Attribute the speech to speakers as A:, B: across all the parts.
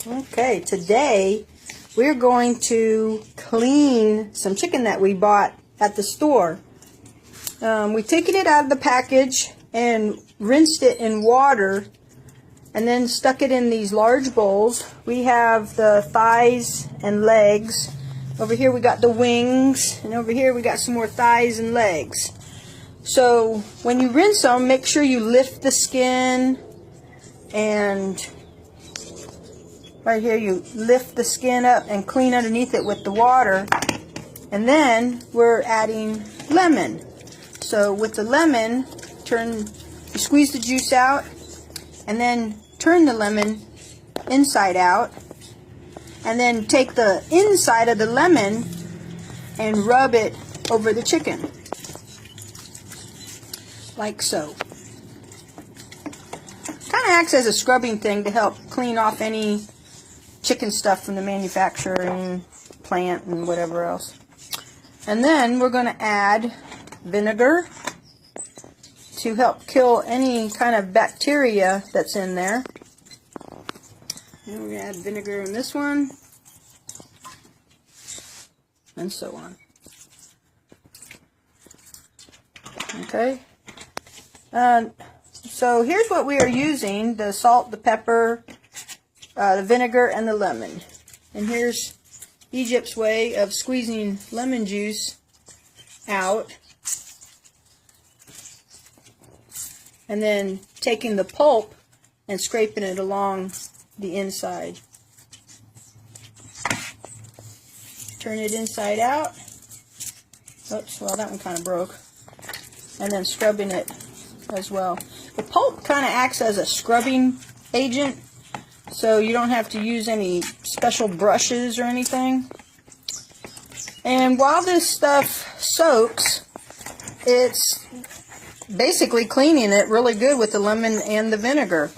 A: Okay, today we're going to clean some chicken that we bought at the store. We've taken it out of the package and rinsed it in water and then stuck it in these large bowls. We have the thighs and legs. Over here we got the wings, and over here we got some more thighs and legs. So when you rinse them, make sure you lift the skin, and right here you lift the skin up and clean underneath it with the water. And then we're adding lemon. So with the lemon, you squeeze the juice out and then turn the lemon inside out, and then take the inside of the lemon and rub it over the chicken like so. Kind of acts as a scrubbing thing to help clean off any chicken stuff from the manufacturing plant and whatever else. And then we're going to add vinegar to help kill any kind of bacteria that's in there. And we're going to add vinegar in this one, and so on. Okay. So here's what we are using: the salt, the pepper, the vinegar, and the lemon. And here's Egypt's way of squeezing lemon juice out and then taking the pulp and scraping it along the inside. Turn it inside out. Oops, well, that one kind of broke. And then scrubbing it as well. The pulp kind of acts as a scrubbing agent, so you don't have to use any special brushes or anything. And while this stuff soaks, it's basically cleaning it really good with the lemon and the vinegar.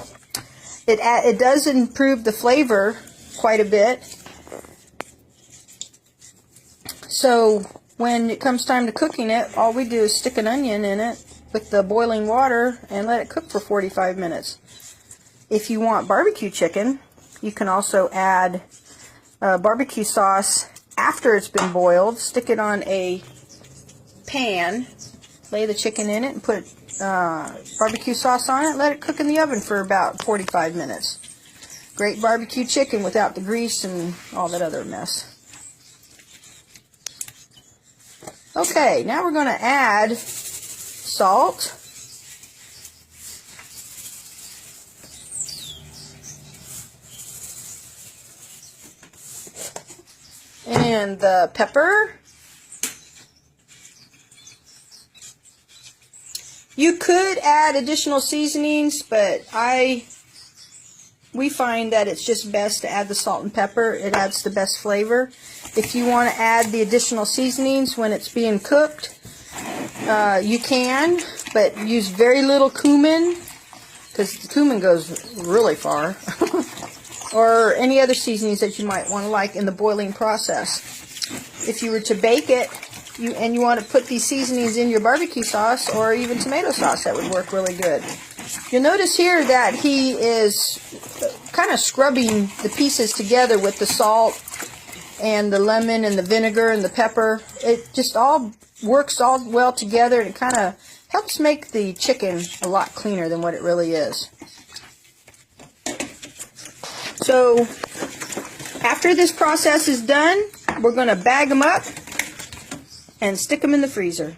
A: It does improve the flavor quite a bit. So when it comes time to cooking it, all we do is stick an onion in it with the boiling water and let it cook for 45 minutes. If you want barbecue chicken, you can also add barbecue sauce after it's been boiled. Stick it on a pan, lay the chicken in it, and put barbecue sauce on it. Let it cook in the oven for about 45 minutes. Great barbecue chicken without the grease and all that other mess. Okay, now we're going to add salt, and the pepper. You could add additional seasonings, but we find that it's just best to add the salt and pepper. It adds the best flavor. If you want to add the additional seasonings when it's being cooked, you can, but use very little cumin, because the cumin goes really far. Or any other seasonings that you might want to like in the boiling process. If you were to bake it, and you want to put these seasonings in your barbecue sauce or even tomato sauce, that would work really good. You'll notice here that he is kind of scrubbing the pieces together with the salt and the lemon and the vinegar and the pepper. It just all works all well together, and it kind of helps make the chicken a lot cleaner than what it really is. So after this process is done, we're going to bag them up and stick them in the freezer.